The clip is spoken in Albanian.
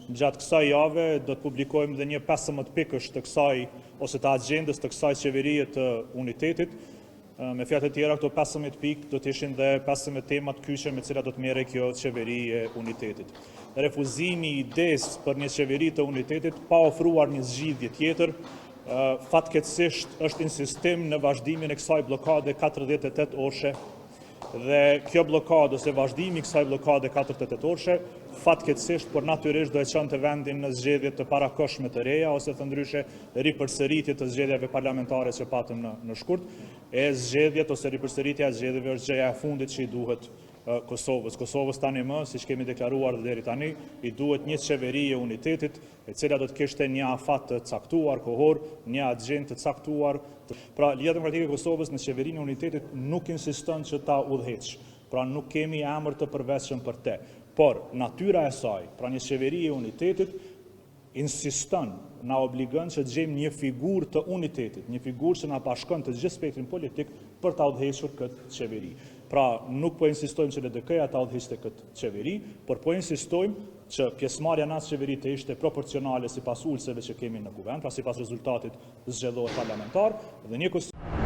Gjatë kësaj jave do të publikojmë dhe një 15 pikësh të kësaj ose të agjendës të kësaj qeverie të unitetit. Me fjalë të tjera, këto 15 pikë do të ishin dhe 15 tema të kyçe me të cilat do të merrej kjo qeveri e unitetit. Refuzimi i idesë për një qeveri të unitetit pa ofruar një zgjidhje tjetër, fatkeqësisht është insistim në vazhdimin e kësaj bllokade 48 orëshe. Dhe kjo blokadë ose vazhdimi i kësaj blokade 48 orëshe fatkeqësisht por natyrisht do e çonte vendin në zgjedhje të parakohshme të reja ose të ndryshe ripërsëritje të zgjedhjeve parlamentare që patëm në shkurt, e zgjedhjet ose ripërsëritja e zgjedhjeve është gjëja e fundit që i duhet Kosovës. Kosovës tani më, siç kemi deklaruar deri tani, i duhet një qeveri e unitetit, e cila do të kishte një afat të caktuar kohor, një agjendë të caktuar. Pra, Ligia Demokratike e Kosovës në qeverinë e unitetit nuk insiston që ta udhëheq. Pra, nuk kemi emër të përveçëm për te. Por, natyra e saj, pra një qeveri e unitetit, insiston, na obligon që të gjejmë një figurë të unitetit, një figurë që na bashkon të gjithë spektrin politik për ta udhëhequr këtë qeveri. Pra, nuk po insistojmë që LDK-ja ta udhëheqte këtë qeveri, por po insistojmë që pjesëmarrja në atë qeveri të ishte proporcionale sipas ulseve që kemi në kuvend, pra sipas rezultatit zgjedhor parlamentar, dhe një